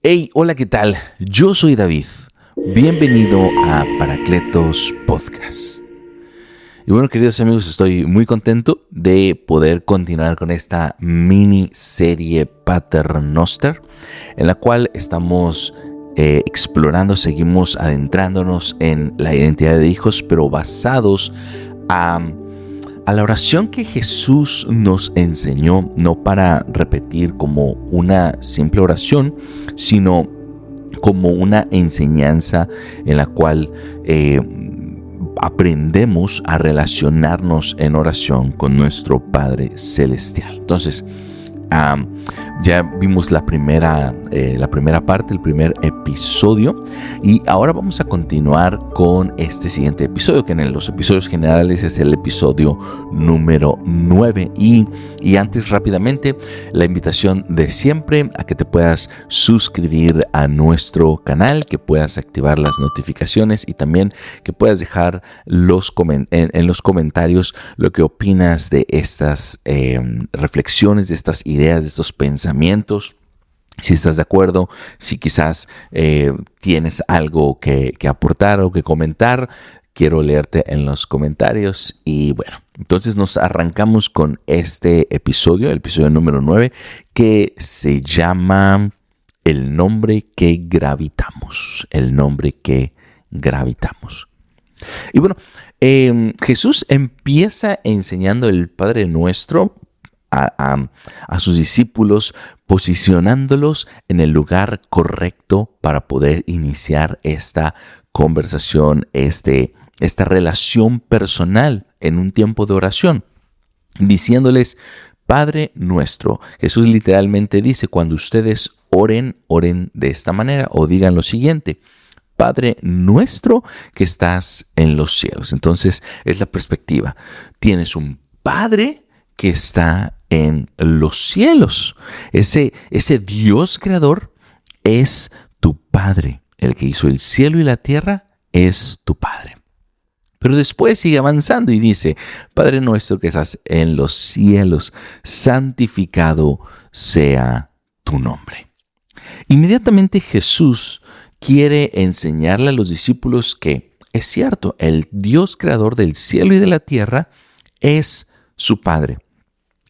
Hey, hola, ¿qué tal? Yo soy David. Bienvenido a Paracletos Podcast. Y bueno, queridos amigos, estoy muy contento de poder continuar con esta miniserie Paternoster, en la cual estamos explorando, seguimos adentrándonos en la identidad de hijos, pero basados a la oración que Jesús nos enseñó, no para repetir como una simple oración, sino como una enseñanza en la cual aprendemos a relacionarnos en oración con nuestro Padre Celestial. Entonces, ya vimos la primera parte, el primer episodio, y ahora vamos a continuar con este siguiente episodio, que en los episodios generales es el episodio número 9. Y antes, rápidamente, la invitación de siempre a que te puedas suscribir a nuestro canal, que puedas activar las notificaciones y también que puedas dejar en los comentarios lo que opinas de estas reflexiones, de estas ideas, de estos pensamientos. Si estás de acuerdo, si quizás tienes algo que aportar o que comentar, quiero leerte en los comentarios. Y bueno, entonces nos arrancamos con este episodio, el episodio número 9, que se llama El nombre que gravitamos. El nombre que gravitamos. Y bueno, Jesús empieza enseñando el Padre Nuestro a sus discípulos, posicionándolos en el lugar correcto para poder iniciar esta conversación, esta relación personal en un tiempo de oración, diciéndoles: Padre Nuestro. Jesús literalmente dice: cuando ustedes oren, oren de esta manera, o digan lo siguiente: Padre Nuestro que estás en los cielos. Entonces es la perspectiva. Tienes un Padre que está en los cielos. Ese Dios creador es tu Padre. El que hizo el cielo y la tierra es tu Padre. Pero después sigue avanzando y dice: Padre Nuestro que estás en los cielos, santificado sea tu nombre. Inmediatamente Jesús quiere enseñarle a los discípulos que es cierto, el Dios creador del cielo y de la tierra es su Padre.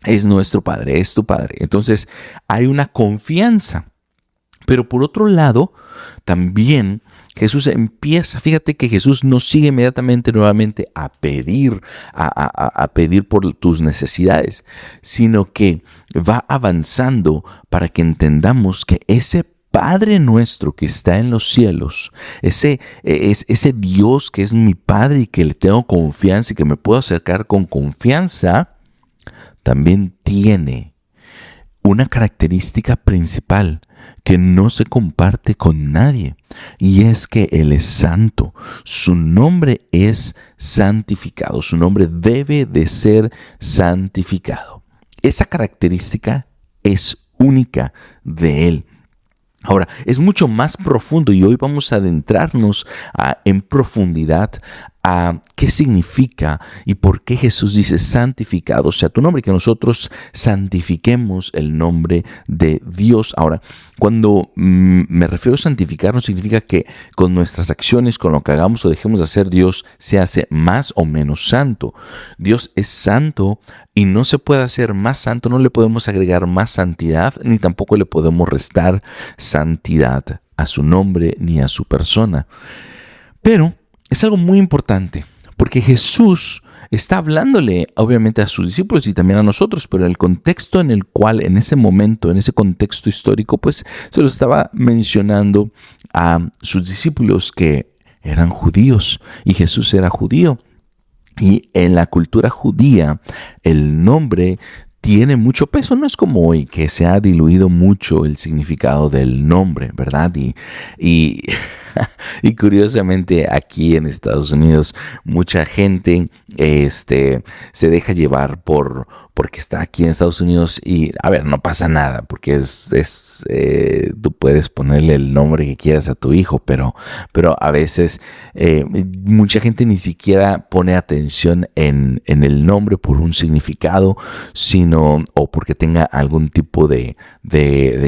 Es nuestro Padre, es tu Padre. Entonces hay una confianza. Pero por otro lado, también Jesús empieza, fíjate que Jesús no sigue inmediatamente nuevamente a pedir por tus necesidades, sino que va avanzando para que entendamos que ese Padre nuestro que está en los cielos, ese Dios que es mi Padre y que le tengo confianza y que me puedo acercar con confianza, también tiene una característica principal que no se comparte con nadie, y es que Él es santo. Su nombre es santificado, su nombre debe de ser santificado. Esa característica es única de Él. Ahora, es mucho más profundo y hoy vamos a adentrarnos en profundidad a qué significa y por qué Jesús dice santificado sea tu nombre, que nosotros santifiquemos el nombre de Dios. Ahora, cuando me refiero a santificar, no significa que con nuestras acciones, con lo que hagamos o dejemos de hacer, Dios se hace más o menos santo. Dios es santo y no se puede hacer más santo, no le podemos agregar más santidad, ni tampoco le podemos restar santidad a su nombre ni a su persona. Pero es algo muy importante, porque Jesús está hablándole obviamente a sus discípulos y también a nosotros, pero el contexto en el cual en ese momento, en ese contexto histórico, pues se lo estaba mencionando a sus discípulos que eran judíos y Jesús era judío. Y en la cultura judía el nombre tiene mucho peso, no es como hoy que se ha diluido mucho el significado del nombre, ¿verdad? Y curiosamente aquí en Estados Unidos mucha gente se deja llevar porque está aquí en Estados Unidos y a ver, no pasa nada porque tú puedes ponerle el nombre que quieras a tu hijo, pero a veces mucha gente ni siquiera pone atención en el nombre por un significado, sino sino o porque tenga algún tipo de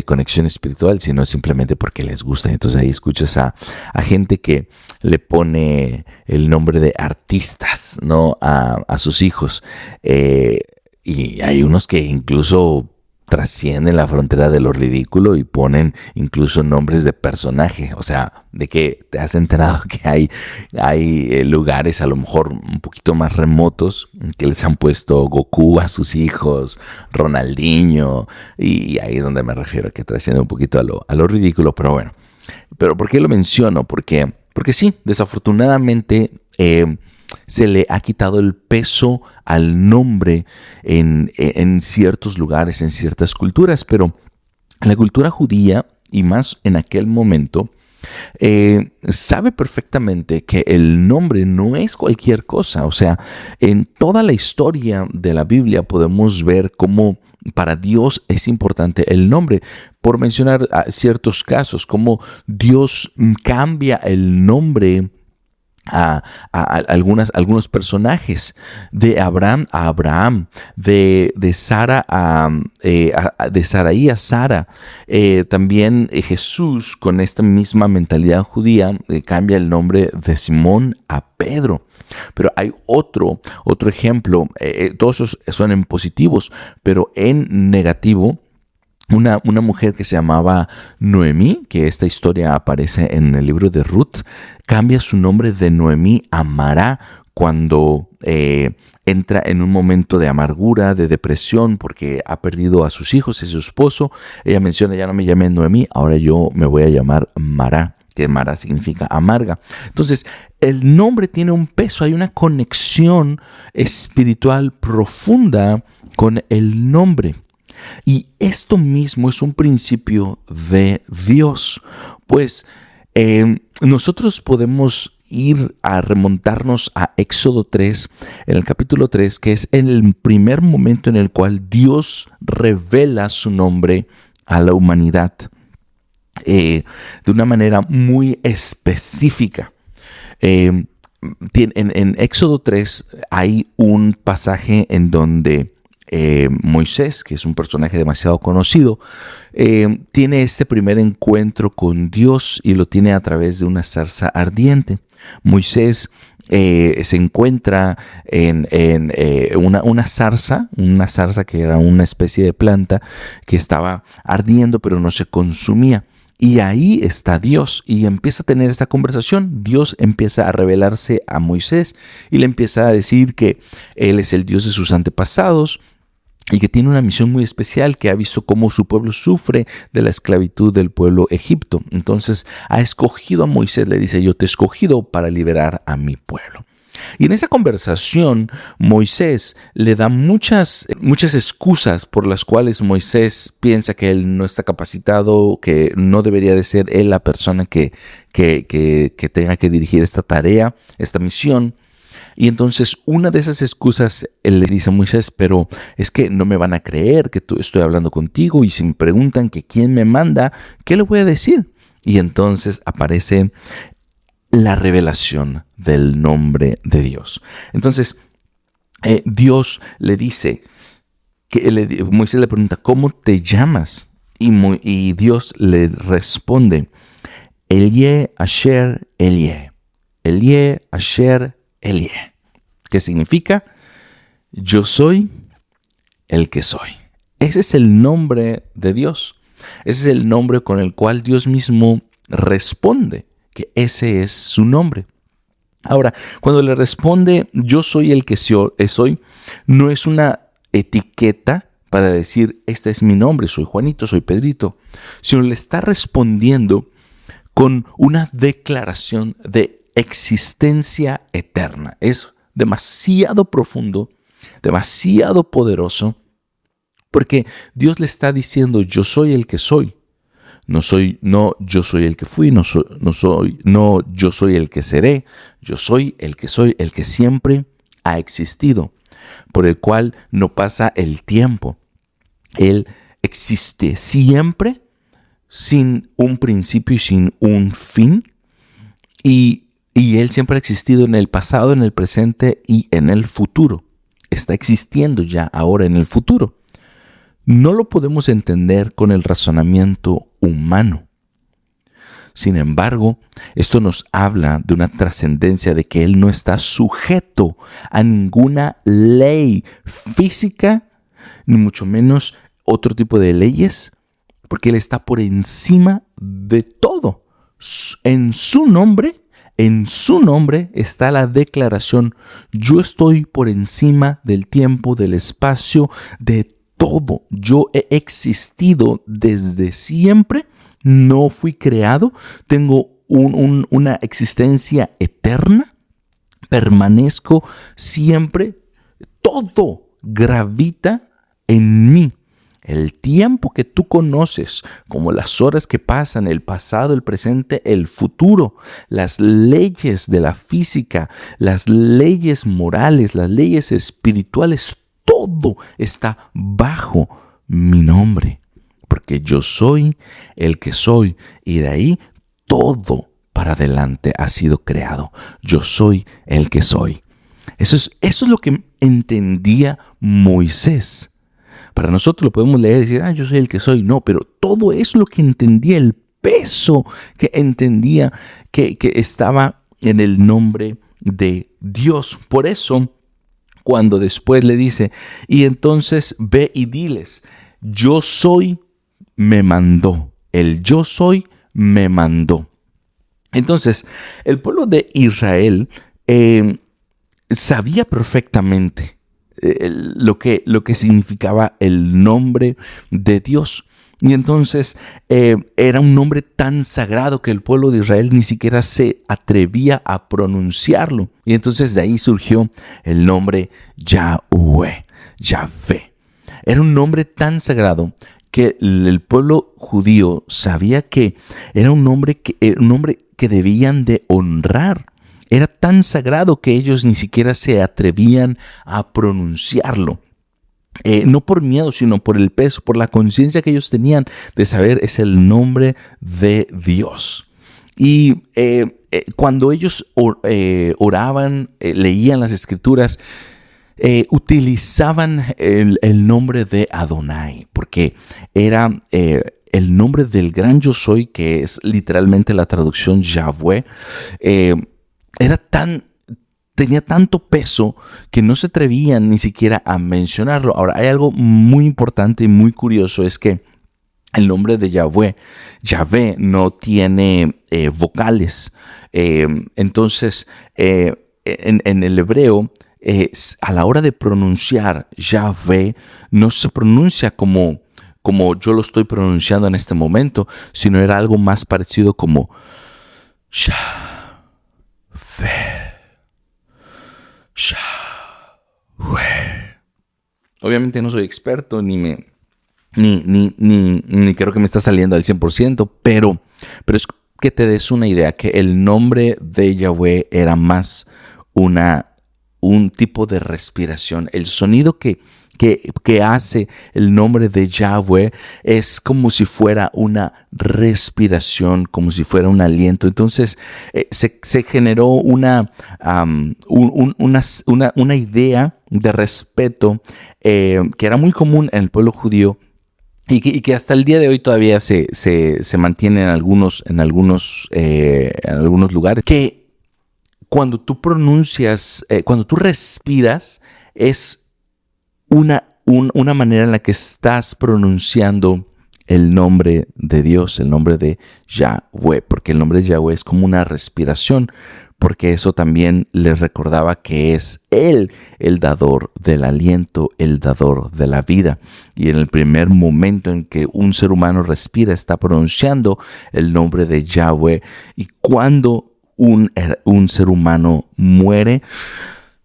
conexión espiritual, sino simplemente porque les gusta. Entonces ahí escuchas a gente que le pone el nombre de artistas, ¿no? a sus hijos. Y hay unos que incluso trascienden la frontera de lo ridículo y ponen incluso nombres de personaje. O sea, de que te has enterado que hay lugares a lo mejor un poquito más remotos que les han puesto Goku a sus hijos, Ronaldinho, y ahí es donde me refiero, que trasciende un poquito a lo ridículo. Pero bueno, ¿pero por qué lo menciono? Porque sí, desafortunadamente se le ha quitado el peso al nombre en ciertos lugares, en ciertas culturas, pero la cultura judía, y más en aquel momento, sabe perfectamente que el nombre no es cualquier cosa. O sea, en toda la historia de la Biblia podemos ver cómo para Dios es importante el nombre. Por mencionar ciertos casos, cómo Dios cambia el nombre a algunos personajes, de Abraham a Abraham, de Sara de Saraí a Sara. También Jesús, con esta misma mentalidad judía, cambia el nombre de Simón a Pedro. Pero hay otro ejemplo. Todos esos son en positivos, pero en negativo, una mujer que se llamaba Noemí, que esta historia aparece en el libro de Ruth, cambia su nombre de Noemí a Mara cuando entra en un momento de amargura, de depresión, porque ha perdido a sus hijos y a su esposo. Ella menciona: ya no me llame Noemí, ahora yo me voy a llamar Mara, que Mara significa amarga. Entonces, el nombre tiene un peso, hay una conexión espiritual profunda con el nombre. Y esto mismo es un principio de Dios, pues nosotros podemos ir a remontarnos a Éxodo 3, en el capítulo 3, que es el primer momento en el cual Dios revela su nombre a la humanidad de una manera muy específica. En Éxodo 3 hay un pasaje en donde Moisés, que es un personaje demasiado conocido, tiene este primer encuentro con Dios y lo tiene a través de una zarza ardiente. Moisés se encuentra en una zarza que era una especie de planta que estaba ardiendo pero no se consumía. Y ahí está Dios y empieza a tener esta conversación. Dios empieza a revelarse a Moisés y le empieza a decir que Él es el Dios de sus antepasados y que tiene una misión muy especial, que ha visto cómo su pueblo sufre de la esclavitud del pueblo egipto. Entonces ha escogido a Moisés, le dice: yo te he escogido para liberar a mi pueblo. Y en esa conversación Moisés le da muchas excusas por las cuales Moisés piensa que él no está capacitado, que no debería de ser él la persona que tenga que dirigir esta tarea, esta misión. Y entonces una de esas excusas él le dice a Moisés: pero es que no me van a creer que estoy hablando contigo, y si me preguntan que quién me manda, ¿qué le voy a decir? Y entonces aparece la revelación del nombre de Dios. Entonces Dios le dice, Moisés le pregunta: ¿cómo te llamas? Y Dios le responde: Elie Asher Elie. Elie Asher Elie, que significa: yo soy el que soy. Ese es el nombre de Dios. Ese es el nombre con el cual Dios mismo responde que ese es su nombre. Ahora, cuando le responde: yo soy el que soy, no es una etiqueta para decir: este es mi nombre, soy Juanito, soy Pedrito, sino le está respondiendo con una declaración de existencia eterna. Es demasiado profundo, demasiado poderoso, porque Dios le está diciendo: yo soy el que soy. No yo soy el que fui, no yo soy el que seré. Yo soy, el que siempre ha existido, por el cual no pasa el tiempo. Él existe siempre, sin un principio y sin un fin, y Él siempre ha existido en el pasado, en el presente y en el futuro. Está existiendo ya ahora en el futuro. no lo podemos entender con el razonamiento humano. Sin embargo, esto nos habla de una trascendencia de que Él no está sujeto a ninguna ley física, ni mucho menos otro tipo de leyes, porque Él está por encima de todo. En su nombre está la declaración: yo estoy por encima del tiempo, del espacio, de todo. Yo he existido desde siempre. No fui creado, tengo una existencia eterna, permanezco siempre, todo gravita en mí. El tiempo que tú conoces, como las horas que pasan, el pasado, el presente, el futuro, las leyes de la física, las leyes morales, las leyes espirituales, todo está bajo mi nombre. Porque yo soy el que soy, y de ahí todo para adelante ha sido creado. Yo soy el que soy. Eso es lo que entendía Moisés. Para nosotros lo podemos leer y decir: yo soy el que soy. No, pero todo es lo que entendía, el peso que entendía que estaba en el nombre de Dios. Por eso, cuando después le dice: y entonces ve y diles, yo soy, me mandó. El yo soy me mandó. Entonces, el pueblo de Israel sabía perfectamente lo que significaba el nombre de Dios. Y entonces era un nombre tan sagrado que el pueblo de Israel ni siquiera se atrevía a pronunciarlo. Y entonces de ahí surgió el nombre Yahweh, Yahvé. Era un nombre tan sagrado que el pueblo judío sabía que era un nombre que debían de honrar. Era tan sagrado que ellos ni siquiera se atrevían a pronunciarlo. No por miedo, sino por el peso, por la conciencia que ellos tenían de saber es el nombre de Dios. Y cuando ellos oraban, leían las escrituras, utilizaban el nombre de Adonai, porque era el nombre del gran yo soy, que es literalmente la traducción Yahweh. Tenía tanto peso que no se atrevían ni siquiera a mencionarlo. Ahora, hay algo muy importante y muy curioso, es que el nombre de Yahvé no tiene vocales. Entonces, en el hebreo, a la hora de pronunciar Yahvé, no se pronuncia como yo lo estoy pronunciando en este momento, sino era algo más parecido como Yahvé. Obviamente no soy experto ni creo que me está saliendo al 100%, pero es que te des una idea que el nombre de Yahweh era más un tipo de respiración. El sonido que hace el nombre de Yahweh es como si fuera una respiración, como si fuera un aliento. Entonces se generó una idea de respeto que era muy común en el pueblo judío y que hasta el día de hoy todavía se mantiene en algunos lugares, que cuando tú pronuncias, cuando tú respiras, es una manera en la que estás pronunciando el nombre de Dios, el nombre de Yahweh, porque el nombre de Yahweh es como una respiración, porque eso también les recordaba que es Él el dador del aliento, el dador de la vida. Y en el primer momento en que un ser humano respira, está pronunciando el nombre de Yahweh. Y cuando un ser humano muere,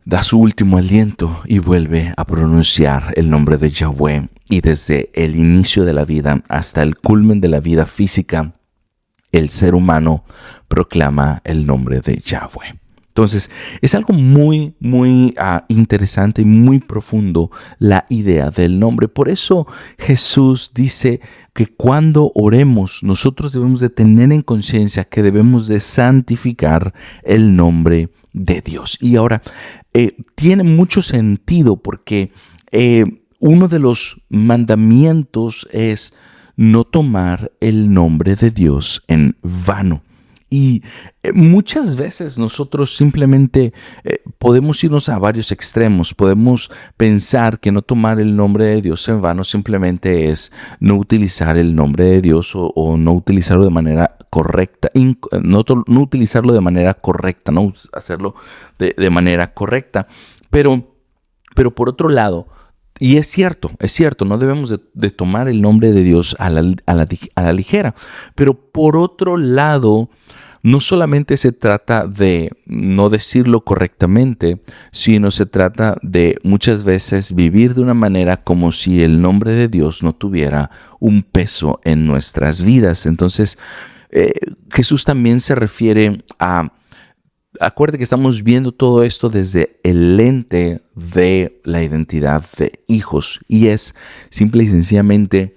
da su último aliento y vuelve a pronunciar el nombre de Yahweh. Y desde el inicio de la vida hasta el culmen de la vida física, el ser humano proclama el nombre de Yahweh. Entonces, es algo muy, muy interesante y muy profundo la idea del nombre. Por eso Jesús dice que cuando oremos, nosotros debemos de tener en conciencia que debemos de santificar el nombre de Dios. Y ahora, tiene mucho sentido porque uno de los mandamientos es no tomar el nombre de Dios en vano. Y muchas veces nosotros simplemente podemos irnos a varios extremos. Podemos pensar que no tomar el nombre de Dios en vano simplemente es no utilizar el nombre de Dios o no utilizarlo de manera correcta, no utilizarlo de manera correcta, no hacerlo de manera correcta. Pero por otro lado, y es cierto, no debemos de tomar el nombre de Dios a la ligera. Pero por otro lado, no solamente se trata de no decirlo correctamente, sino se trata de muchas veces vivir de una manera como si el nombre de Dios no tuviera un peso en nuestras vidas. Entonces, Jesús también se refiere a... Acuérdate que estamos viendo todo esto desde el lente de la identidad de hijos, y es simple y sencillamente,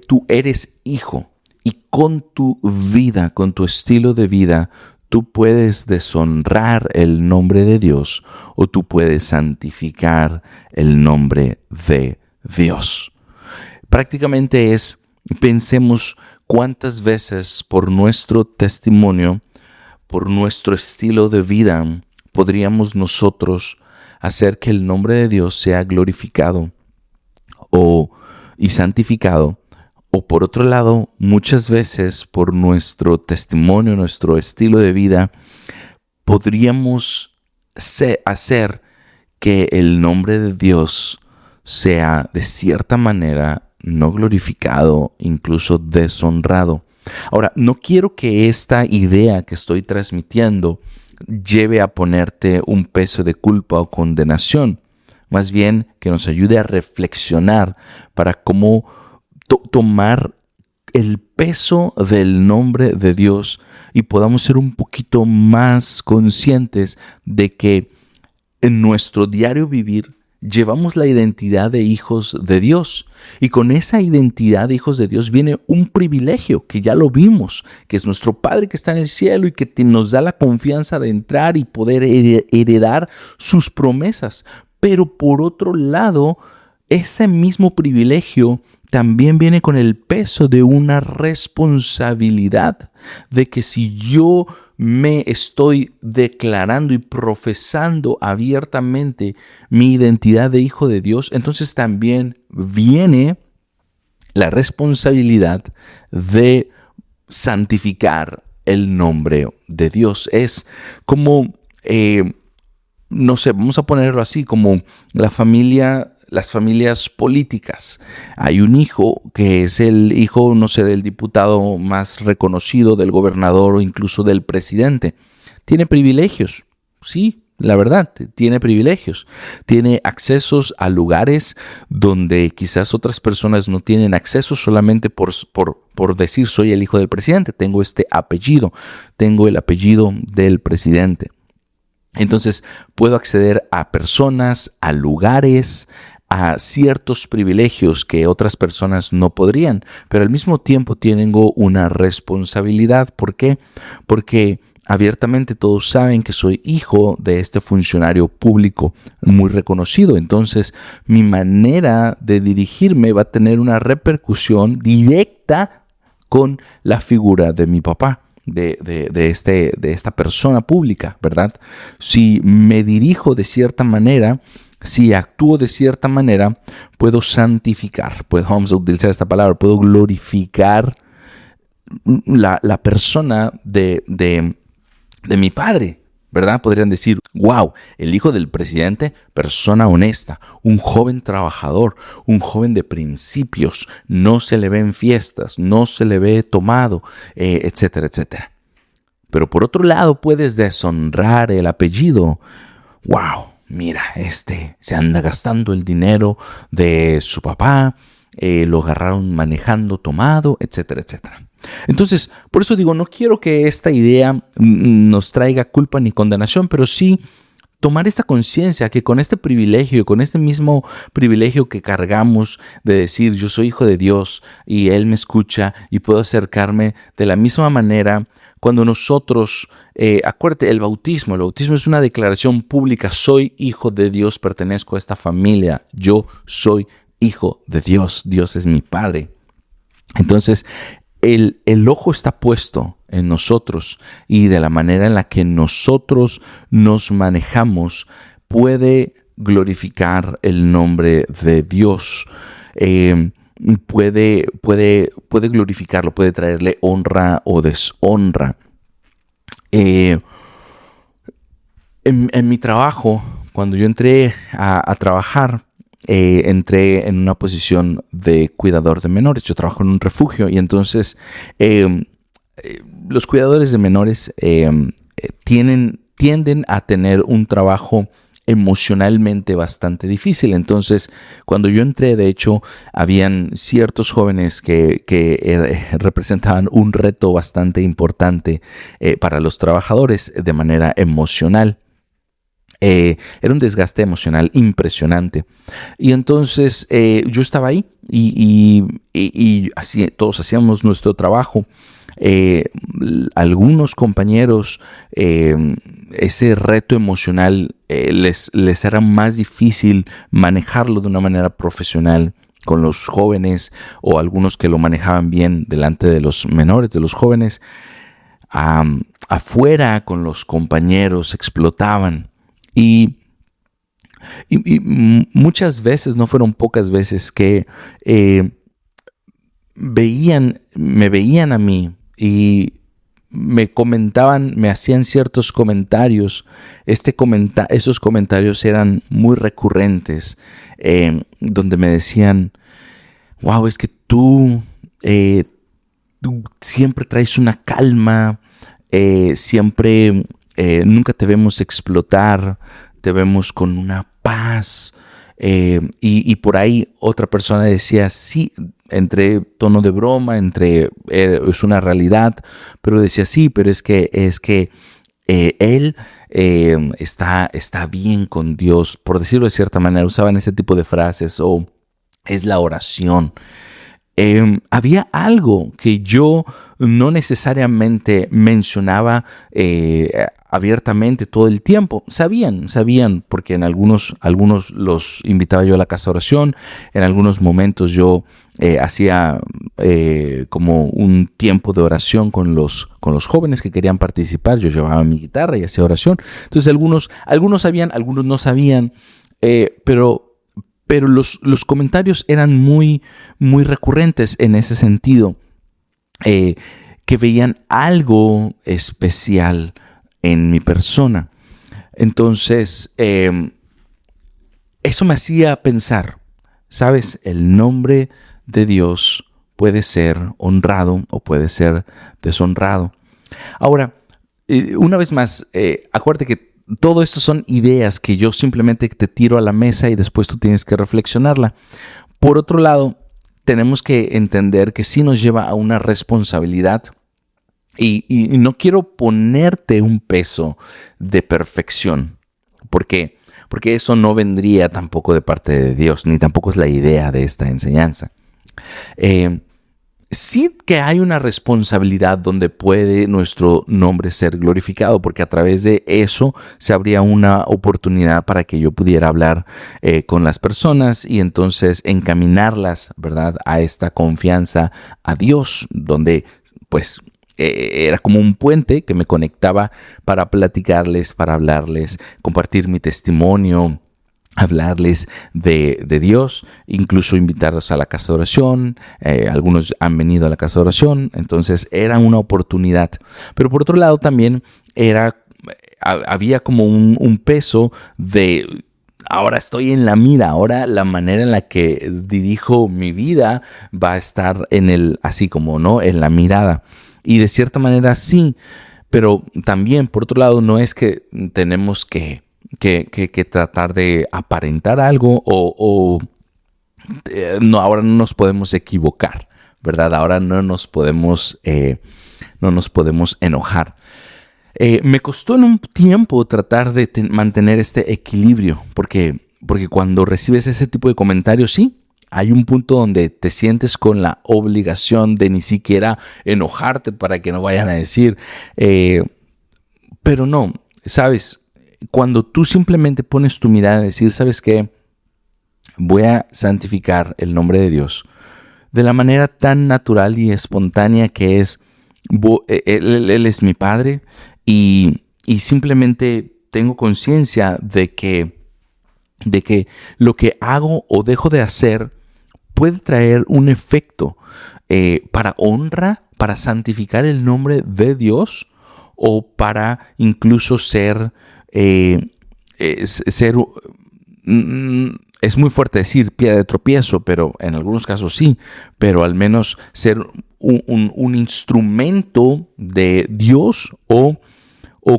tú eres hijo. Y con tu vida, con tu estilo de vida, tú puedes deshonrar el nombre de Dios o tú puedes santificar el nombre de Dios. Prácticamente pensemos cuántas veces por nuestro testimonio, por nuestro estilo de vida, podríamos nosotros hacer que el nombre de Dios sea glorificado y santificado. O por otro lado, muchas veces por nuestro testimonio, nuestro estilo de vida, podríamos hacer que el nombre de Dios sea de cierta manera no glorificado, incluso deshonrado. Ahora, no quiero que esta idea que estoy transmitiendo lleve a ponerte un peso de culpa o condenación. Más bien que nos ayude a reflexionar para cómo tomar el peso del nombre de Dios y podamos ser un poquito más conscientes de que en nuestro diario vivir llevamos la identidad de hijos de Dios, y con esa identidad de hijos de Dios viene un privilegio que ya lo vimos, que es nuestro Padre que está en el cielo y que nos da la confianza de entrar y poder heredar sus promesas. Pero por otro lado, ese mismo privilegio también viene con el peso de una responsabilidad, de que si yo me estoy declarando y profesando abiertamente mi identidad de hijo de Dios, entonces también viene la responsabilidad de santificar el nombre de Dios. Es como, no sé, vamos a ponerlo así, como las familias políticas. Hay un hijo que es el hijo, no sé, del diputado más reconocido, del gobernador o incluso del presidente. Tiene privilegios, sí, la verdad, tiene privilegios. Tiene accesos a lugares donde quizás otras personas no tienen acceso solamente por decir soy el hijo del presidente, tengo este apellido, tengo el apellido del presidente. Entonces puedo acceder a personas, a lugares, a ciertos privilegios que otras personas no podrían, pero al mismo tiempo tengo una responsabilidad. ¿Por qué? Porque abiertamente todos saben que soy hijo de este funcionario público muy reconocido. Entonces mi manera de dirigirme va a tener una repercusión directa con la figura de mi papá. De esta persona pública, ¿verdad? Si me dirijo de cierta manera, si actúo de cierta manera, puedo santificar, vamos a utilizar esta palabra, puedo glorificar la persona de mi padre, ¿verdad? Podrían decir, wow, el hijo del presidente, persona honesta, un joven trabajador, un joven de principios, no se le ve en fiestas, no se le ve tomado, etcétera, etcétera. Pero por otro lado puedes deshonrar el apellido. Wow, mira, se anda gastando el dinero de su papá, lo agarraron manejando tomado, etcétera, etcétera. Entonces, por eso digo, no quiero que esta idea nos traiga culpa ni condenación, pero sí tomar esta conciencia que con este privilegio, con este mismo privilegio que cargamos de decir yo soy hijo de Dios y Él me escucha y puedo acercarme de la misma manera cuando nosotros, acuérdate, el bautismo es una declaración pública, soy hijo de Dios, pertenezco a esta familia, yo soy hijo de Dios, Dios es mi Padre. Entonces, el ojo está puesto en nosotros y de la manera en la que nosotros nos manejamos puede glorificar el nombre de Dios. Puede glorificarlo, puede traerle honra o deshonra. En mi trabajo, cuando yo entré a trabajar, entré en una posición de cuidador de menores. Yo trabajo en un refugio y entonces los cuidadores de menores tienden a tener un trabajo emocionalmente bastante difícil. Entonces, cuando yo entré, de hecho, habían ciertos jóvenes que representaban un reto bastante importante para los trabajadores de manera emocional. Era un desgaste emocional impresionante. Y entonces yo estaba ahí y así, todos hacíamos nuestro trabajo. Algunos compañeros, ese reto emocional les era más difícil manejarlo de una manera profesional con los jóvenes, o algunos que lo manejaban bien delante de los menores, de los jóvenes. Afuera con los compañeros explotaban. Y muchas veces, no fueron pocas veces, que me veían a mí y me comentaban, me hacían ciertos comentarios. Esos comentarios eran muy recurrentes, donde me decían, wow, es que tú siempre traes una calma, siempre... nunca te vemos explotar, te vemos con una paz. Y por ahí otra persona decía, sí, entre tono de broma, es una realidad, pero decía, sí, pero es que él está bien con Dios, por decirlo de cierta manera. Usaban ese tipo de frases, o es la oración. Había algo que yo no necesariamente mencionaba abiertamente todo el tiempo. Sabían, porque en algunos los invitaba yo a la casa de oración. En algunos momentos yo hacía como un tiempo de oración con los jóvenes que querían participar. Yo llevaba mi guitarra y hacía oración. Entonces algunos sabían, algunos no sabían, pero los comentarios eran muy, muy recurrentes en ese sentido, que veían algo especial en mi persona. Entonces, eso me hacía pensar, ¿sabes? El nombre de Dios puede ser honrado o puede ser deshonrado. Ahora, una vez más, acuérdate que todo esto son ideas que yo simplemente te tiro a la mesa y después tú tienes que reflexionarla. Por otro lado, tenemos que entender que sí nos lleva a una responsabilidad y no quiero ponerte un peso de perfección, porque eso no vendría tampoco de parte de Dios, ni tampoco es la idea de esta enseñanza. Sí que hay una responsabilidad donde puede nuestro nombre ser glorificado, porque a través de eso se abría una oportunidad para que yo pudiera hablar con las personas y entonces encaminarlas, ¿verdad?, a esta confianza a Dios, donde pues era como un puente que me conectaba para platicarles, para hablarles, compartir mi testimonio, hablarles de Dios, incluso invitarlos a la casa de oración. Algunos han venido a la casa de oración, entonces era una oportunidad. Pero por otro lado también había como un peso de... Ahora estoy en la mira, ahora la manera en la que dirijo mi vida va a estar así como, ¿no?, en la mirada. Y de cierta manera sí, pero también por otro lado no es que tenemos que tratar de aparentar algo no, ahora no nos podemos equivocar, ¿verdad? Ahora no nos podemos enojar. Me costó en un tiempo tratar de mantener este equilibrio, porque cuando recibes ese tipo de comentarios, sí, hay un punto donde te sientes con la obligación de ni siquiera enojarte para que no vayan a decir, pero no, sabes, cuando tú simplemente pones tu mirada a decir, ¿sabes qué? Voy a santificar el nombre de Dios de la manera tan natural y espontánea que es, Él es mi Padre y simplemente tengo conciencia de que lo que hago o dejo de hacer puede traer un efecto para honra, para santificar el nombre de Dios o para incluso ser es muy fuerte decir piedra de tropiezo, pero en algunos casos sí, pero al menos ser un instrumento de Dios o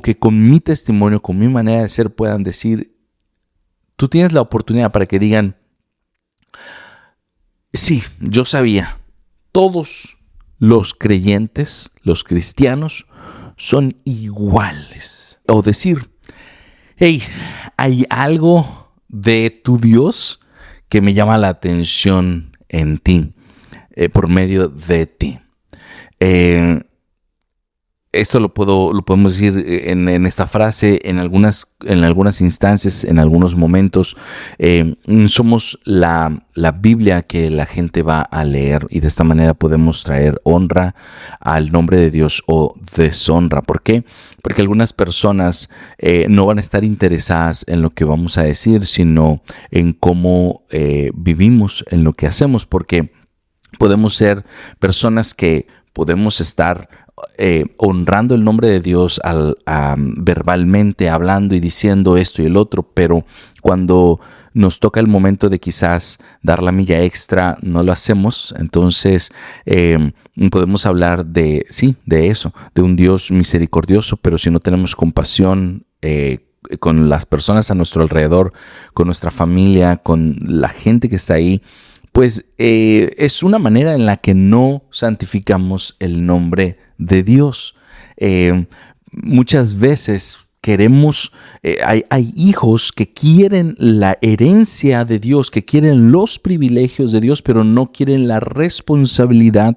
que con mi testimonio, con mi manera de ser puedan decir, tú tienes la oportunidad para que digan, sí, yo sabía, todos los creyentes, los cristianos, son iguales. O decir, hey, hay algo de tu Dios que me llama la atención en ti, por medio de ti. Esto lo podemos decir en esta frase, en algunas instancias, en algunos momentos. Somos la Biblia que la gente va a leer y de esta manera podemos traer honra al nombre de Dios o deshonra. ¿Por qué? Porque algunas personas no van a estar interesadas en lo que vamos a decir, sino en cómo vivimos, en lo que hacemos, porque podemos ser personas que podemos estar honrando el nombre de Dios verbalmente, hablando y diciendo esto y el otro, pero cuando nos toca el momento de quizás dar la milla extra, no lo hacemos. Entonces podemos hablar de eso, de un Dios misericordioso, pero si no tenemos compasión con las personas a nuestro alrededor, con nuestra familia, con la gente que está ahí, pues es una manera en la que no santificamos el nombre de Dios. Muchas veces queremos, hay hijos que quieren la herencia de Dios, que quieren los privilegios de Dios, pero no quieren la responsabilidad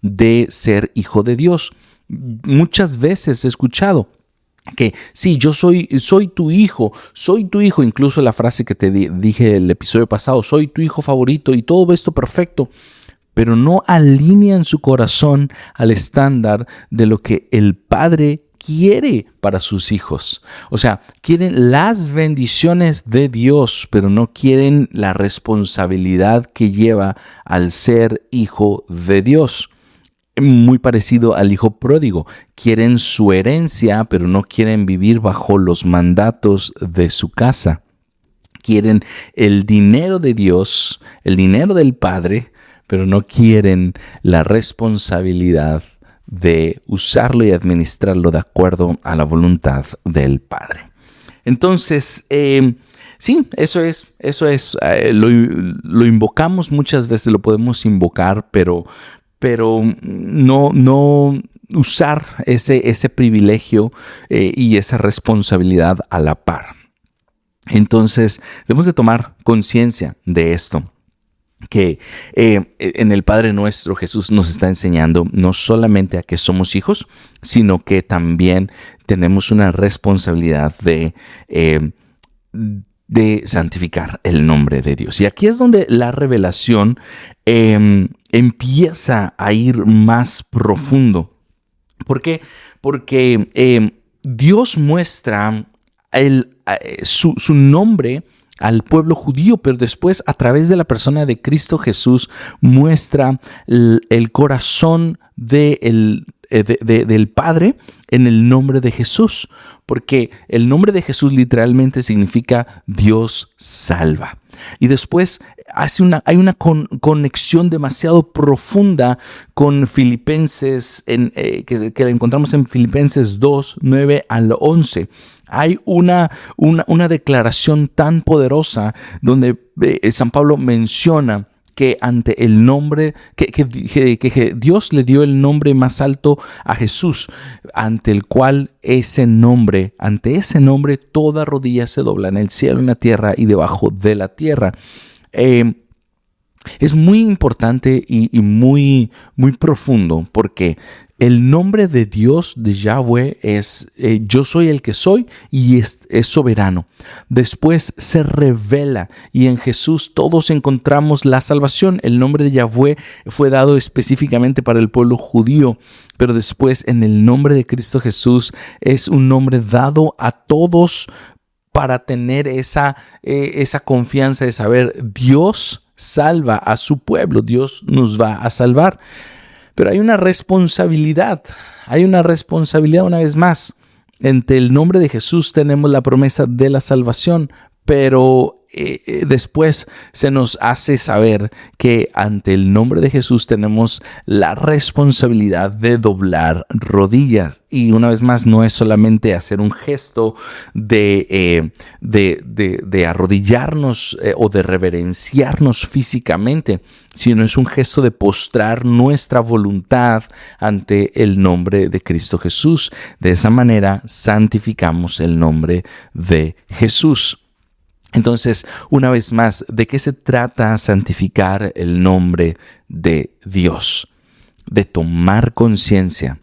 de ser hijo de Dios. Muchas veces he escuchado que sí, yo soy tu hijo, incluso la frase que te dije el episodio pasado, soy tu hijo favorito y todo esto perfecto, pero no alinean su corazón al estándar de lo que el Padre quiere para sus hijos. O sea, quieren las bendiciones de Dios, pero no quieren la responsabilidad que lleva al ser hijo de Dios. Muy parecido al hijo pródigo. Quieren su herencia, pero no quieren vivir bajo los mandatos de su casa. Quieren el dinero de Dios, el dinero del Padre, pero no quieren la responsabilidad de usarlo y administrarlo de acuerdo a la voluntad del Padre. Entonces, sí, eso es. Lo invocamos muchas veces, lo podemos invocar, pero no usar ese privilegio y esa responsabilidad a la par. Entonces, debemos de tomar conciencia de esto, que en el Padre Nuestro Jesús nos está enseñando no solamente a que somos hijos, sino que también tenemos una responsabilidad de santificar el nombre de Dios. Y aquí es donde la revelación empieza a ir más profundo. ¿Por qué? Porque Dios muestra su nombre al pueblo judío, pero después a través de la persona de Cristo Jesús muestra el corazón del Padre en el nombre de Jesús, porque el nombre de Jesús literalmente significa Dios salva. Y después hay una conexión demasiado profunda con Filipenses, que la encontramos en Filipenses 2, 9 al 11. Hay una declaración tan poderosa donde San Pablo menciona que ante el nombre, que Dios le dio el nombre más alto a Jesús, ante el cual ante ese nombre toda rodilla se dobla en el cielo, en la tierra y debajo de la tierra. Es muy importante y muy, muy profundo, porque el nombre de Dios, de Yahweh, es yo soy el que soy, y es soberano. Después se revela, y en Jesús todos encontramos la salvación. El nombre de Yahweh fue dado específicamente para el pueblo judío, pero después en el nombre de Cristo Jesús es un nombre dado a todos para tener esa confianza de saber: Dios salva a su pueblo, Dios nos va a salvar. Pero hay una responsabilidad una vez más. Ante el nombre de Jesús tenemos la promesa de la salvación, pero después se nos hace saber que ante el nombre de Jesús tenemos la responsabilidad de doblar rodillas. Y una vez más, no es solamente hacer un gesto de arrodillarnos o de reverenciarnos físicamente, sino es un gesto de postrar nuestra voluntad ante el nombre de Cristo Jesús. De esa manera santificamos el nombre de Jesús. Entonces, una vez más, ¿de qué se trata santificar el nombre de Dios? De tomar conciencia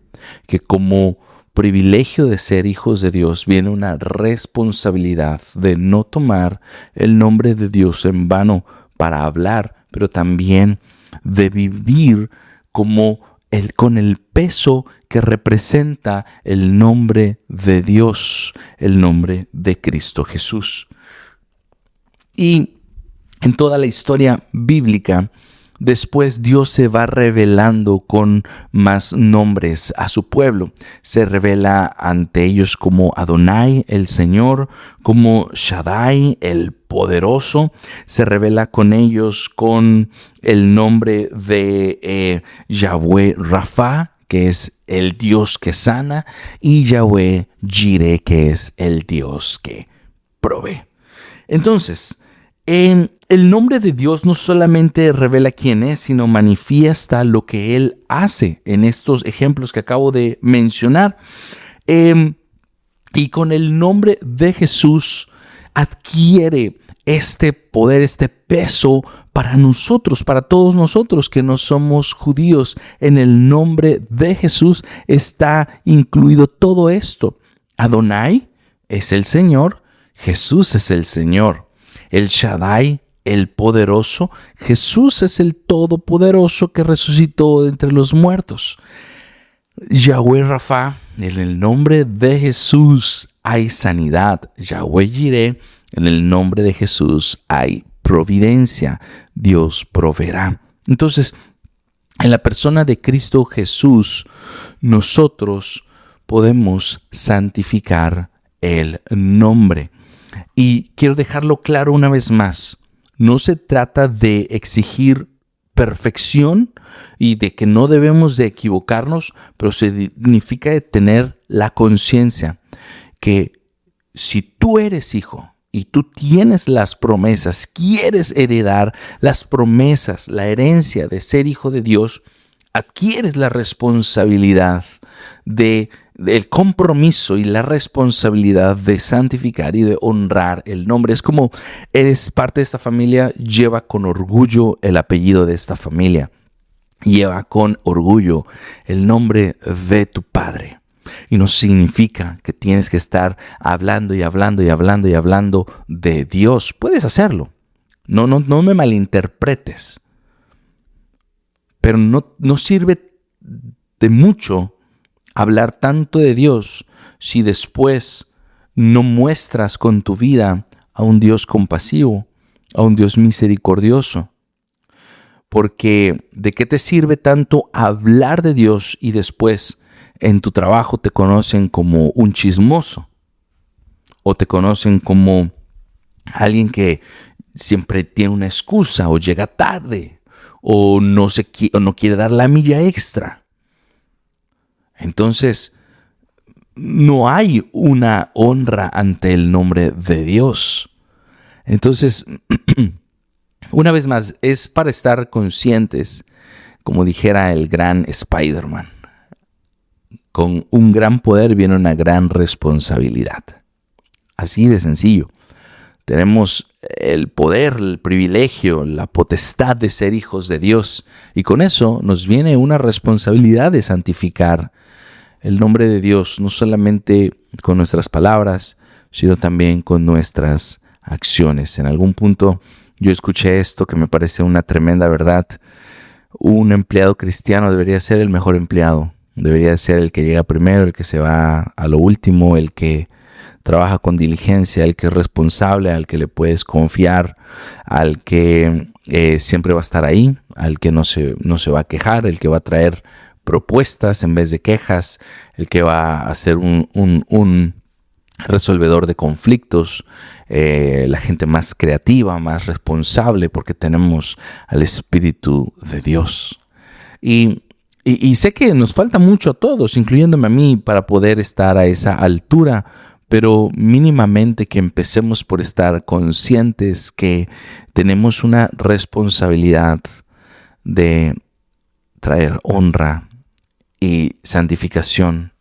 que como privilegio de ser hijos de Dios viene una responsabilidad de no tomar el nombre de Dios en vano para hablar, pero también de vivir con el peso que representa el nombre de Dios, el nombre de Cristo Jesús. Y en toda la historia bíblica, después Dios se va revelando con más nombres a su pueblo. Se revela ante ellos como Adonai, el Señor, como Shaddai, el poderoso. Se revela con ellos con el nombre de Yahweh Rafa, que es el Dios que sana, y Yahweh Jireh, que es el Dios que provee. Entonces, el nombre de Dios no solamente revela quién es, sino manifiesta lo que Él hace en estos ejemplos que acabo de mencionar. Y con el nombre de Jesús adquiere este poder, este peso para nosotros, para todos nosotros que no somos judíos. En el nombre de Jesús está incluido todo esto. Adonai es el Señor, Jesús es el Señor. El Shaddai, el poderoso, Jesús es el todopoderoso que resucitó de entre los muertos. Yahweh Rafa, en el nombre de Jesús hay sanidad. Yahweh Jireh, en el nombre de Jesús hay providencia. Dios proveerá. Entonces, en la persona de Cristo Jesús, nosotros podemos santificar el nombre. Y quiero dejarlo claro una vez más, no se trata de exigir perfección y de que no debemos de equivocarnos, pero significa de tener la conciencia que si tú eres hijo y tú tienes las promesas, quieres heredar las promesas, la herencia de ser hijo de Dios, adquieres la responsabilidad del compromiso y la responsabilidad de santificar y de honrar el nombre. Es como eres parte de esta familia, lleva con orgullo el apellido de esta familia. Lleva con orgullo el nombre de tu padre. Y no significa que tienes que estar hablando y hablando y hablando y hablando de Dios. Puedes hacerlo. No me malinterpretes. Pero no sirve de mucho hablar tanto de Dios si después no muestras con tu vida a un Dios compasivo, a un Dios misericordioso. Porque ¿de qué te sirve tanto hablar de Dios y después en tu trabajo te conocen como un chismoso? O te conocen como alguien que siempre tiene una excusa o llega tarde o no quiere dar la milla extra. Entonces, no hay una honra ante el nombre de Dios. Entonces, Una vez más, es para estar conscientes, como dijera el gran Spider-Man. Con un gran poder viene una gran responsabilidad. Así de sencillo. Tenemos el poder, el privilegio, la potestad de ser hijos de Dios. Y con eso nos viene una responsabilidad de santificar el nombre de Dios, no solamente con nuestras palabras, sino también con nuestras acciones. En algún punto yo escuché esto que me parece una tremenda verdad. Un empleado cristiano debería ser el mejor empleado. Debería ser el que llega primero, el que se va a lo último, el que trabaja con diligencia, el que es responsable, al que le puedes confiar, al que siempre va a estar ahí, al que no se va a quejar, el que va a traer propuestas en vez de quejas, el que va a ser un resolvedor de conflictos, la gente más creativa, más responsable, porque tenemos al Espíritu de Dios. Y sé que nos falta mucho a todos, incluyéndome a mí, para poder estar a esa altura, pero mínimamente que empecemos por estar conscientes que tenemos una responsabilidad de traer honra y santificación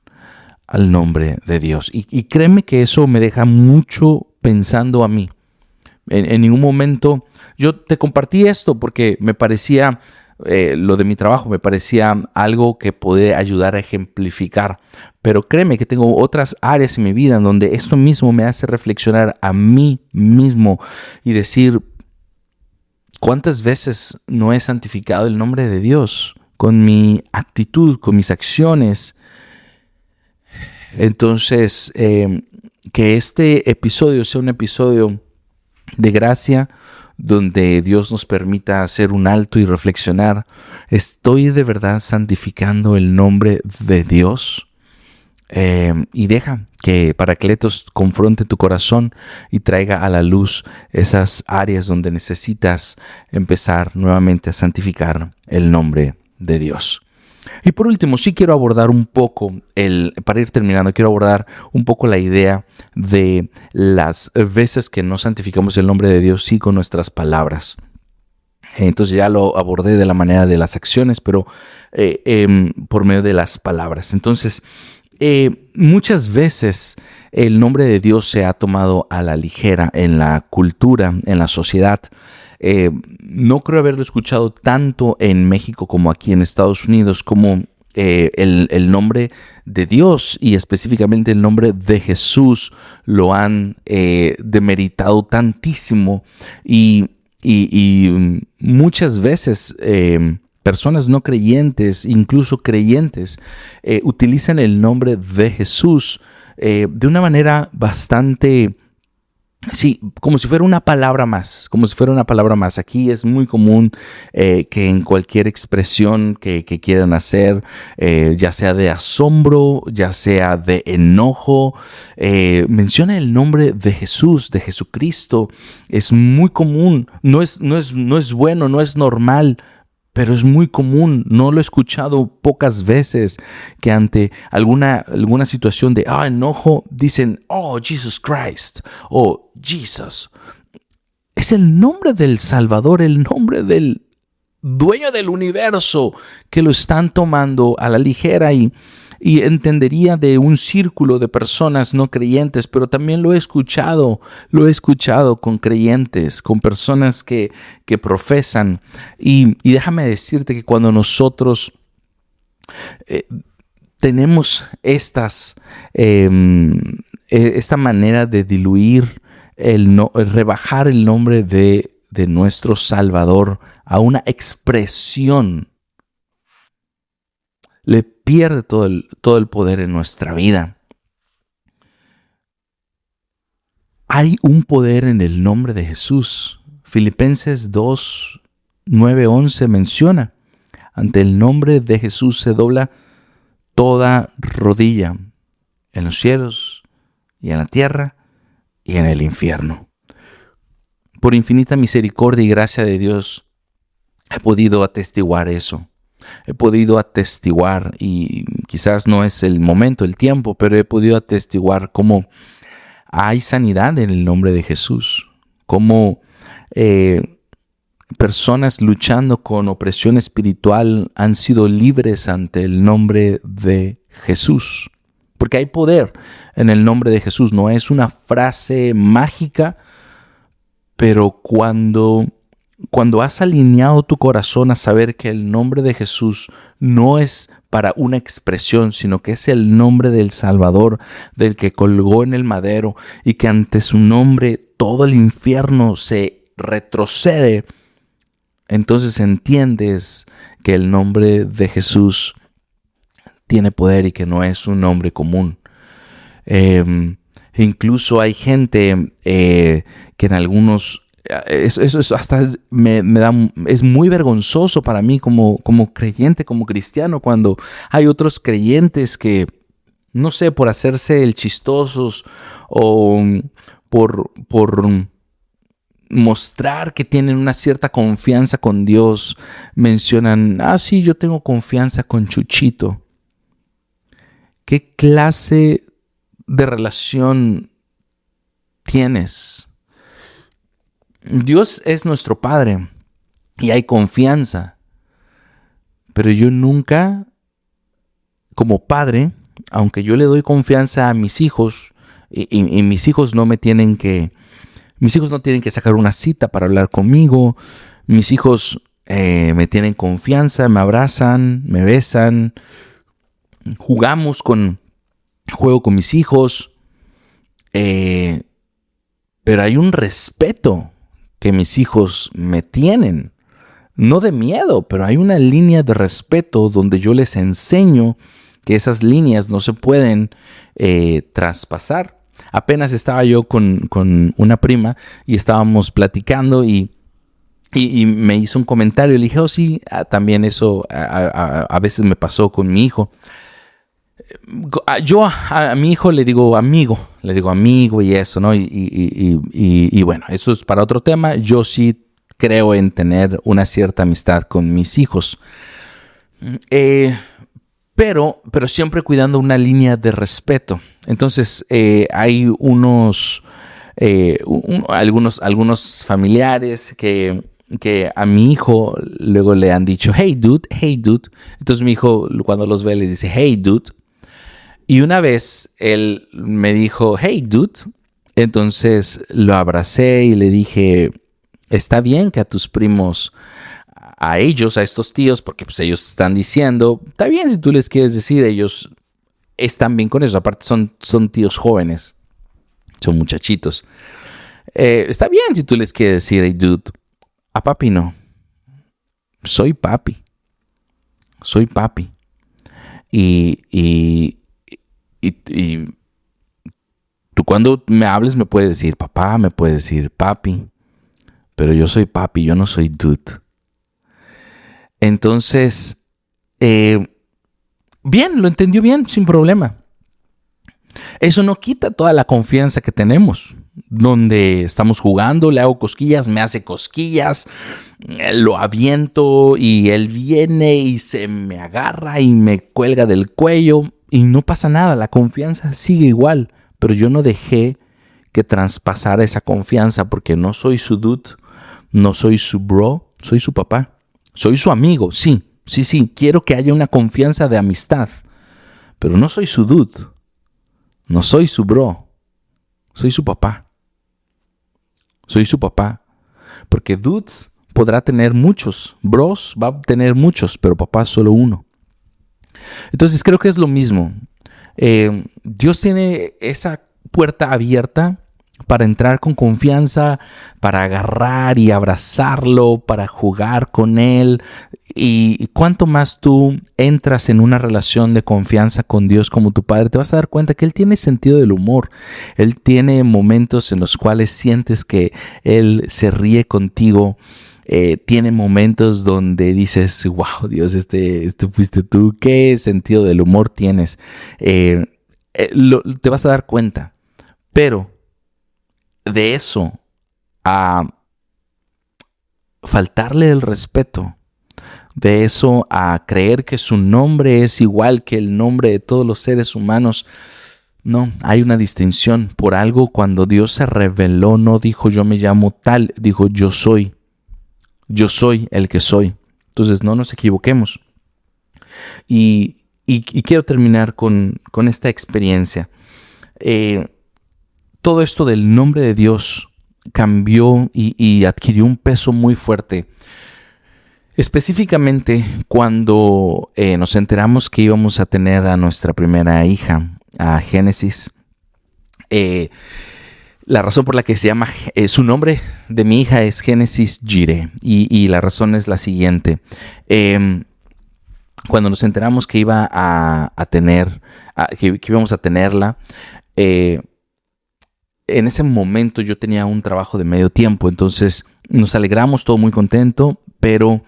al nombre de Dios. Y créeme que eso me deja mucho pensando a mí. En ningún momento yo te compartí esto porque me parecía, lo de mi trabajo me parecía algo que puede ayudar a ejemplificar. Pero créeme que tengo otras áreas en mi vida en donde esto mismo me hace reflexionar a mí mismo y decir, ¿cuántas veces no he santificado el nombre de Dios con mi actitud, con mis acciones? Entonces, que este episodio sea un episodio de gracia, donde Dios nos permita hacer un alto y reflexionar. ¿Estoy de verdad santificando el nombre de Dios? Y deja que Paracletos confronte tu corazón y traiga a la luz esas áreas donde necesitas empezar nuevamente a santificar el nombre de Dios. Y por último, sí quiero abordar un poco, para ir terminando, quiero abordar un poco la idea de las veces que no santificamos el nombre de Dios, sí, con nuestras palabras. Entonces ya lo abordé de la manera de las acciones, pero por medio de las palabras. Entonces, muchas veces el nombre de Dios se ha tomado a la ligera en la cultura, en la sociedad. No creo haberlo escuchado tanto en México como aquí en Estados Unidos, como el nombre de Dios y específicamente el nombre de Jesús lo han demeritado tantísimo y muchas veces personas no creyentes, incluso creyentes, utilizan el nombre de Jesús de una manera bastante... Sí, como si fuera una palabra más, Aquí es muy común que en cualquier expresión que quieran hacer, ya sea de asombro, ya sea de enojo, menciona el nombre de Jesús, de Jesucristo. Es muy común, no es bueno, no es normal, pero es muy común. No lo he escuchado pocas veces que ante alguna situación de enojo dicen, oh, Jesus Christ, o Jesus. Es el nombre del Salvador, el nombre del dueño del universo, que lo están tomando a la ligera y entendería de un círculo de personas no creyentes, pero también lo he escuchado con creyentes, con personas que profesan. Y déjame decirte que cuando nosotros tenemos esta manera de diluir, rebajar el nombre de nuestro Salvador a una expresión, le pierde todo el poder en nuestra vida. Hay un poder en el nombre de Jesús. Filipenses 2, 9, 11 menciona, ante el nombre de Jesús se dobla toda rodilla, en los cielos y en la tierra y en el infierno. Por infinita misericordia y gracia de Dios, he podido atestiguar eso. He podido atestiguar, y quizás no es el momento, el tiempo, pero he podido atestiguar cómo hay sanidad en el nombre de Jesús, cómo personas luchando con opresión espiritual han sido libres ante el nombre de Jesús. Porque hay poder en el nombre de Jesús. No es una frase mágica, pero cuando has alineado tu corazón a saber que el nombre de Jesús no es para una expresión, sino que es el nombre del Salvador, del que colgó en el madero, y que ante su nombre todo el infierno se retrocede, entonces entiendes que el nombre de Jesús tiene poder y que no es un nombre común. Incluso hay gente que en algunos... Eso hasta es muy vergonzoso para mí como creyente, como cristiano, cuando hay otros creyentes que, no sé, por hacerse el chistosos o por mostrar que tienen una cierta confianza con Dios, mencionan, sí, yo tengo confianza con Chuchito. ¿Qué clase de relación tienes? Dios es nuestro Padre y hay confianza, pero yo nunca, como padre, aunque yo le doy confianza a mis hijos y mis hijos no tienen que sacar una cita para hablar conmigo, mis hijos me tienen confianza, me abrazan, me besan, juego con mis hijos, pero hay un respeto que mis hijos me tienen, no de miedo, pero hay una línea de respeto donde yo les enseño que esas líneas no se pueden traspasar. Apenas estaba yo con una prima y estábamos platicando y me hizo un comentario. Le dije, sí, también eso a veces me pasó con mi hijo. Yo a mi hijo le digo amigo y eso, ¿no? Y bueno, eso es para otro tema. Yo sí creo en tener una cierta amistad con mis hijos. Pero siempre cuidando una línea de respeto. Entonces, hay algunos familiares que a mi hijo luego le han dicho, hey dude. Entonces mi hijo cuando los ve les dice, hey dude. Y una vez él me dijo, hey dude. Entonces lo abracé y le dije, está bien que a tus primos, a estos tíos, porque pues ellos están diciendo, está bien si tú les quieres decir, ellos están bien con eso. Aparte son tíos jóvenes, son muchachitos. Está bien si tú les quieres decir, hey dude. A papi no. Soy papi. Y tú cuando me hables me puedes decir papá, me puedes decir papi, pero yo soy papi, yo no soy dude. Entonces, bien, lo entendió bien, sin problema. Eso no quita toda la confianza que tenemos, donde estamos jugando, le hago cosquillas, me hace cosquillas, lo aviento y él viene y se me agarra y me cuelga del cuello y no pasa nada, la confianza sigue igual, pero yo no dejé que traspasara esa confianza porque no soy su dude, no soy su bro, soy su papá, soy su amigo, sí, quiero que haya una confianza de amistad, pero no soy su dude, no soy su bro, soy su papá. Soy su papá. Porque dudes podrá tener muchos, bros va a tener muchos, pero papá solo uno. Entonces creo que es lo mismo. Dios tiene esa puerta abierta para entrar con confianza, para agarrar y abrazarlo, para jugar con él. Y cuanto más tú entras en una relación de confianza con Dios como tu Padre, te vas a dar cuenta que Él tiene sentido del humor. Él tiene momentos en los cuales sientes que Él se ríe contigo. Tiene momentos donde dices, wow, Dios, este fuiste tú. ¿Qué sentido del humor tienes? Te vas a dar cuenta. Pero de eso a faltarle el respeto, de eso a creer que su nombre es igual que el nombre de todos los seres humanos, no, hay una distinción. Por algo, cuando Dios se reveló, no dijo yo me llamo tal, dijo yo soy. yo soy el que soy. Entonces no nos equivoquemos. Y quiero terminar con esta experiencia. Todo esto del nombre de Dios cambió y adquirió un peso muy fuerte. Específicamente cuando nos enteramos que íbamos a tener a nuestra primera hija, a Génesis. La razón por la que se llama, su nombre de mi hija es Génesis Jireh, y la razón es la siguiente. Cuando nos enteramos que que íbamos a tenerla, en ese momento yo tenía un trabajo de medio tiempo, entonces nos alegramos, todo muy contento, pero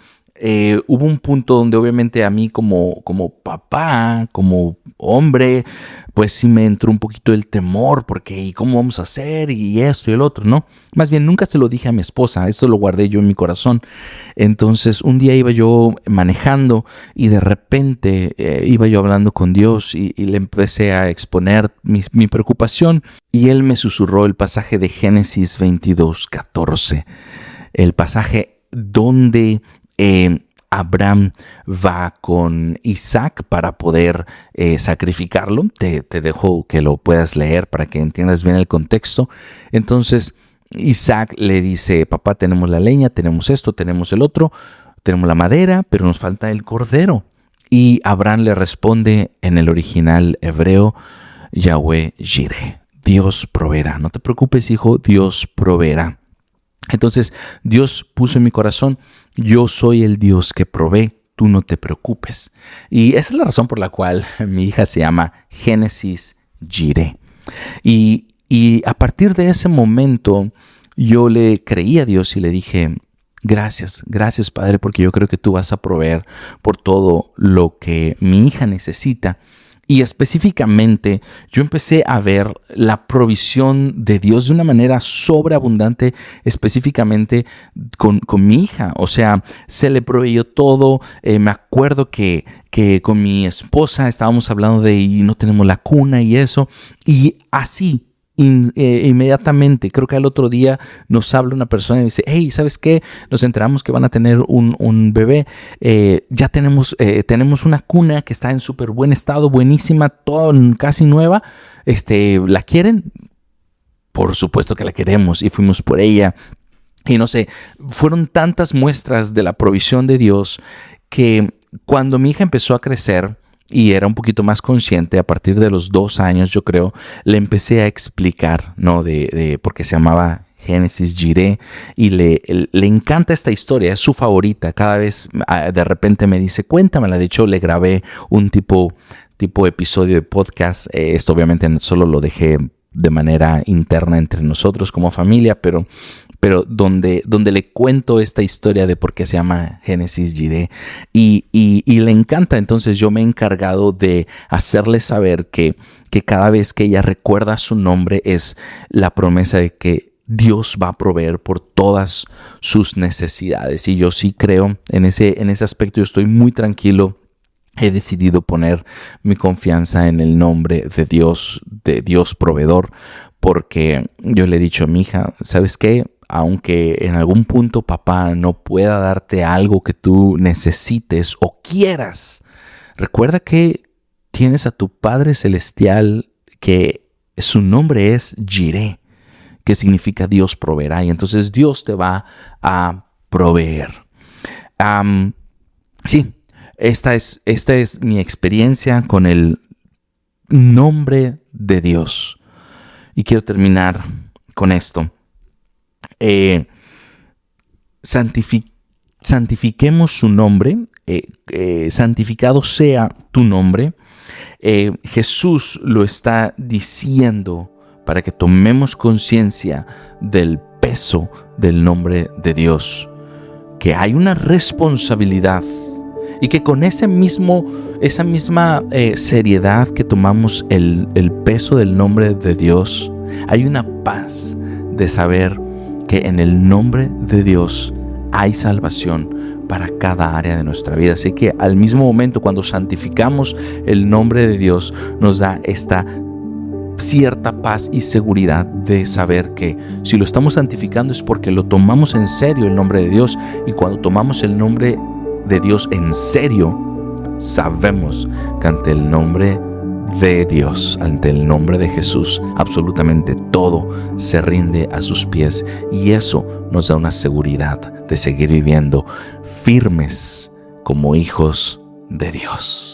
hubo un punto donde obviamente a mí como papá, como hombre, pues sí me entró un poquito el temor, porque ¿y cómo vamos a hacer? Y esto y el otro, ¿no? Más bien nunca se lo dije a mi esposa, esto lo guardé yo en mi corazón. Entonces un día iba yo manejando y de repente iba yo hablando con Dios y le empecé a exponer mi preocupación, y Él me susurró el pasaje de Génesis 22:14, el pasaje donde Abraham va con Isaac para poder sacrificarlo. Te dejo que lo puedas leer para que entiendas bien el contexto. Entonces Isaac le dice: papá, tenemos la leña, tenemos esto, tenemos el otro, tenemos la madera, pero nos falta el cordero. Y Abraham le responde en el original hebreo: Yahweh Jireh, Dios proveerá. No te preocupes, hijo, Dios proveerá. Entonces Dios puso en mi corazón: yo soy el Dios que provee, tú no te preocupes. Y esa es la razón por la cual mi hija se llama Génesis Jireh. Y a partir de ese momento yo le creí a Dios y le dije: gracias Padre, porque yo creo que tú vas a proveer por todo lo que mi hija necesita. Y específicamente yo empecé a ver la provisión de Dios de una manera sobreabundante, específicamente con mi hija. O sea, se le proveyó todo. Me acuerdo que con mi esposa estábamos hablando de y no tenemos la cuna y eso. Y así, inmediatamente, creo que al otro día nos habla una persona y dice: hey, ¿sabes qué? Nos enteramos que van a tener un bebé. Ya tenemos una cuna que está en súper buen estado, buenísima, toda casi nueva. ¿La quieren? Por supuesto que la queremos, y fuimos por ella. Y no sé, fueron tantas muestras de la provisión de Dios que cuando mi hija empezó a crecer y era un poquito más consciente, a partir de los 2 años, yo creo, le empecé a explicar, ¿no? De por qué se llamaba Génesis Jireh, y le encanta esta historia, es su favorita. Cada vez de repente me dice: cuéntamela. De hecho, le grabé un tipo episodio de podcast. Esto obviamente solo lo dejé de manera interna entre nosotros como familia, pero donde le cuento esta historia de por qué se llama Génesis Jireh, y le encanta. Entonces yo me he encargado de hacerle saber que cada vez que ella recuerda su nombre es la promesa de que Dios va a proveer por todas sus necesidades. Y yo sí creo en ese aspecto. Yo estoy muy tranquilo. He decidido poner mi confianza en el nombre de Dios proveedor, porque yo le he dicho a mi hija: ¿sabes qué? Aunque en algún punto papá no pueda darte algo que tú necesites o quieras, recuerda que tienes a tu Padre Celestial, que su nombre es Jireh, que significa Dios proveerá, y entonces Dios te va a proveer. Sí, esta es mi experiencia con el nombre de Dios. Y quiero terminar con esto. Santifiquemos su nombre, santificado sea tu nombre. Jesús lo está diciendo para que tomemos conciencia del peso del nombre de Dios, que hay una responsabilidad, y que con esa misma seriedad que tomamos el peso del nombre de Dios, hay una paz de saber que en el nombre de Dios hay salvación para cada área de nuestra vida. Así que al mismo momento, cuando santificamos el nombre de Dios, nos da esta cierta paz y seguridad de saber que si lo estamos santificando es porque lo tomamos en serio el nombre de Dios, y cuando tomamos el nombre de Dios en serio, sabemos que ante el nombre de Dios, ante el nombre de Jesús, absolutamente todo se rinde a sus pies, y eso nos da una seguridad de seguir viviendo firmes como hijos de Dios.